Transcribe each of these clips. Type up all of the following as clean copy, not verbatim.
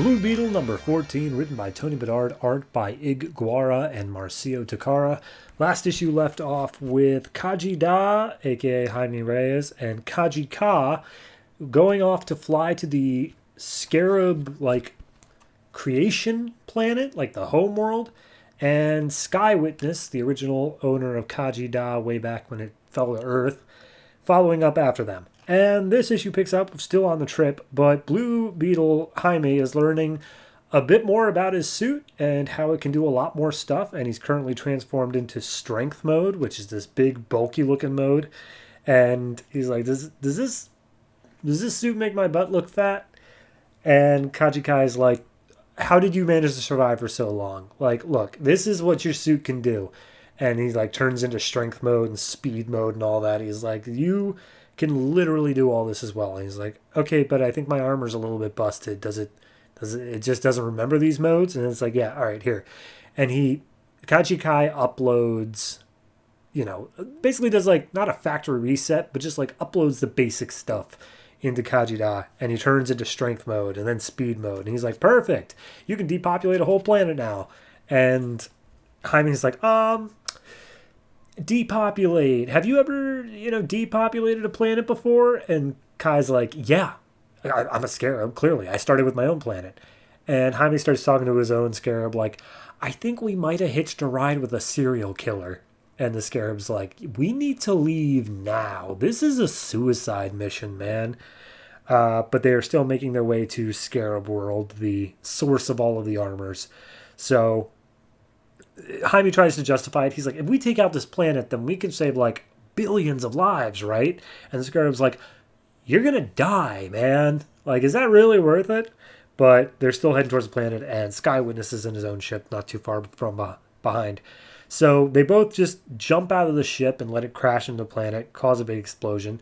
Blue Beetle number 14, written by Tony Bedard, art by Ig Guara and Marcio Takara. Last issue left off with Kaji Da, aka Jaime Reyes, and Kaji Ka going off to fly to the Scarab, creation planet, like the home world, and Sky Witness, the original owner of Kaji Da way back when it fell to Earth, following up after them. And this issue picks up still on the trip, but Blue Beetle Jaime is learning a bit more about his suit and how it can do a lot more stuff, and he's currently transformed into strength mode, which is this big bulky looking mode. And he's like, does this suit make my butt look fat? And Kajikai is like, how did you manage to survive for so long? Like, look, this is what your suit can do. And he turns into strength mode and speed mode and all that. He's like, you can literally do all this as well. And he's like, okay, but I think my armor's a little bit busted. It just doesn't remember these modes? And it's like, yeah, all right, here. And Kajikai uploads, basically does not a factory reset, but just uploads the basic stuff into Kajida, and he turns into strength mode and then speed mode. And he's like, perfect, you can depopulate a whole planet now. And Jaime's like, depopulate. Have you ever, depopulated a planet before? And Kai's like, yeah, I'm a scarab, clearly. I started with my own planet. And Jaime starts talking to his own scarab, like, I think we might have hitched a ride with a serial killer. And the scarab's like, we need to leave now. This is a suicide mission, man. But they are still making their way to Scarab World, the source of all of the armors. So Jaime tries to justify it. He's like, if we take out this planet, then we can save billions of lives, right? And the scarab's like, you're going to die, man. Is that really worth it? But they're still heading towards the planet, and Sky Witness is in his own ship, not too far from behind. So they both just jump out of the ship and let it crash into the planet, cause a big explosion.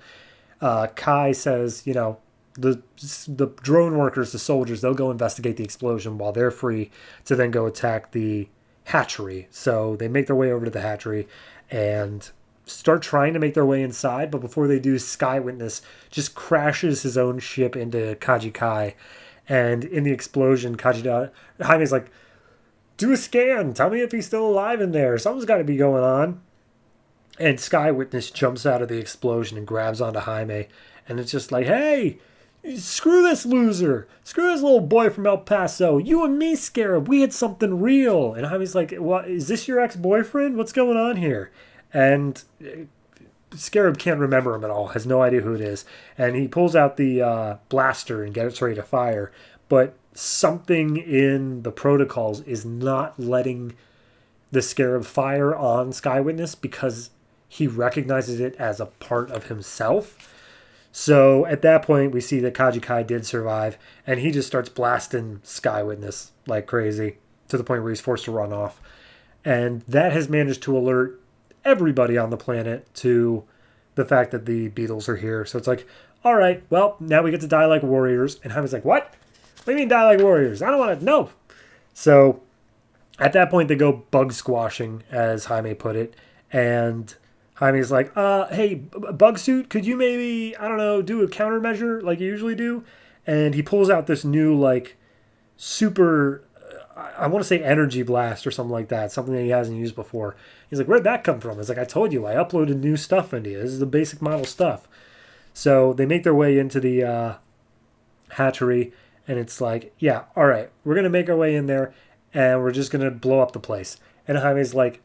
Kai says, the drone workers, the soldiers, they'll go investigate the explosion while they're free to then go attack the hatchery. So they make their way over to the hatchery and start trying to make their way inside. But before they do, Sky Witness just crashes his own ship into Kaji Kai. And in the explosion, Jaime's like, do a scan. Tell me if he's still alive in there. Something's got to be going on. And Sky Witness jumps out of the explosion and grabs onto Jaime. And it's just like, hey, screw this loser. Screw this little boy from El Paso. You and me, Scarab, we had something real. And Jaime's like, what? Is this your ex-boyfriend? What's going on here? And Scarab can't remember him at all. Has no idea who it is. And he pulls out the blaster and gets ready to fire. But something in the protocols is not letting the Scarab fire on Sky Witness because he recognizes it as a part of himself. So at that point, we see that Kaji Kai did survive, and he just starts blasting Sky Witness like crazy to the point where he's forced to run off. And that has managed to alert everybody on the planet to the fact that the Beetles are here. So it's like, all right, well, now we get to die like warriors. And Jaime's like, what? What do you mean die like warriors? I don't want to know. So at that point, they go bug squashing, as Jaime put it. And Jaime's like, hey, Bug Suit, could you maybe, I don't know, do a countermeasure like you usually do? And he pulls out this new, super, I want to say energy blast or something like that, something that he hasn't used before. He's like, where'd that come from? It's like, I told you, I uploaded new stuff into you. This is the basic model stuff. So they make their way into the hatchery. And it's like, yeah, all right, we're going to make our way in there, and we're just going to blow up the place. And Jaime's like,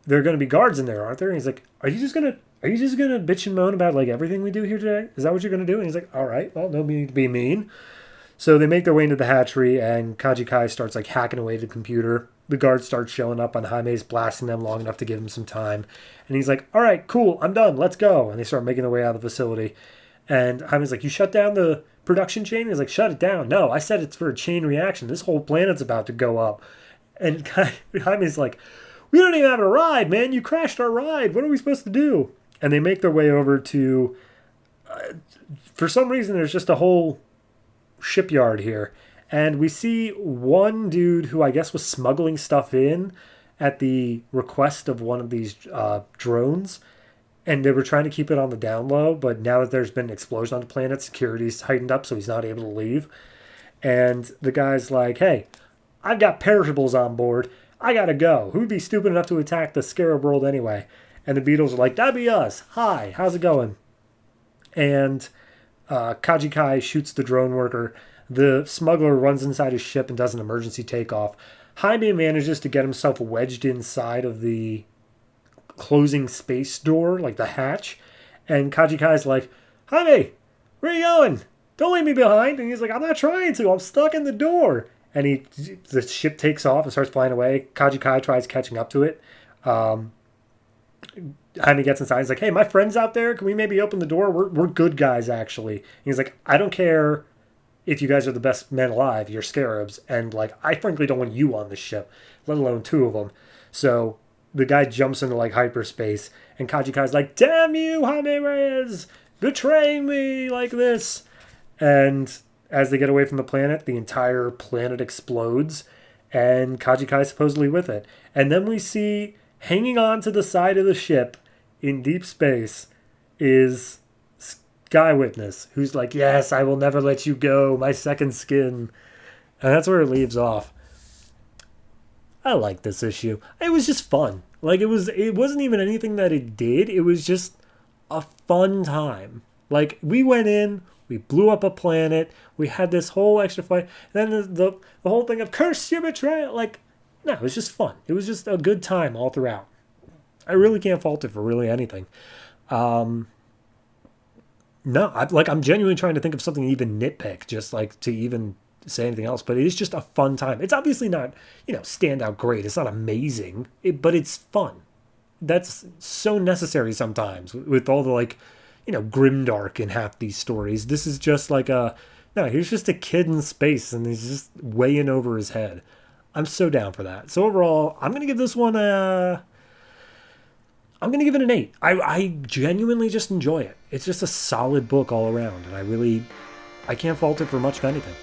there are going to be guards in there, aren't there? And he's like, are you just going to bitch and moan about, everything we do here today? Is that what you're going to do? And he's like, all right, well, no need to be mean. So they make their way into the hatchery, and Kaji Kai starts, hacking away at the computer. The guards start showing up, and Jaime's blasting them long enough to give him some time. And he's like, all right, cool, I'm done, let's go. And they start making their way out of the facility. And Jaime's like, you shut down the production chain? He's like, shut it down. No, I said it's for a chain reaction. This whole planet's about to go up. And Jaime's like, we don't even have a ride, man. You crashed our ride. What are we supposed to do? And they make their way over to, for some reason, there's just a whole shipyard here. And we see one dude who I guess was smuggling stuff in at the request of one of these drones. And they were trying to keep it on the down low, but now that there's been an explosion on the planet, security's heightened up, so he's not able to leave. And the guy's like, hey, I've got perishables on board. I gotta go. Who'd be stupid enough to attack the scarab world anyway? And the Beatles are like, that'd be us. Hi, how's it going? And Kaji Kai shoots the drone worker. The smuggler runs inside his ship and does an emergency takeoff. Jaime manages to get himself wedged inside of the closing space door, like the hatch. And Kaji Kai's like, Jaime, where are you going? Don't leave me behind. And he's like, I'm not trying to. I'm stuck in the door. And the ship takes off and starts flying away. Kaji Kai tries catching up to it. Jaime gets inside. He's like, hey, my friend's out there. Can we maybe open the door? We're good guys, actually. And he's like, I don't care if you guys are the best men alive. You're scarabs. And, like, I frankly don't want you on the ship, let alone two of them. So the guy jumps into, like, hyperspace. And Kaji Kai's like, damn you, Jaime Reyes, betraying me like this. And as they get away from the planet, the entire planet explodes. And Kaji Kai supposedly with it. And then we see, hanging on to the side of the ship in deep space, is Sky Witness, who's like, yes, I will never let you go, my second skin. And that's where it leaves off. I like this issue. It was just fun. Like, it wasn't even anything that it did. It was just a fun time. Like, we went in, we blew up a planet, we had this whole extra fight, and then the whole thing of curse your betrayal. Like, no, it was just fun. It was just a good time all throughout. I really can't fault it for really anything. No, I'm genuinely trying to think of something to even nitpick, just like to even say anything else. But it is just a fun time. It's obviously not, standout great. It's not amazing, but it's fun. That's so necessary sometimes with all the grimdark in half these stories. This is just like he's just a kid in space and he's just way in over his head. I'm so down for that. So overall, I'm going to give this one I'm going to give it an 8. I genuinely just enjoy it. It's just a solid book all around, and I can't fault it for much of anything.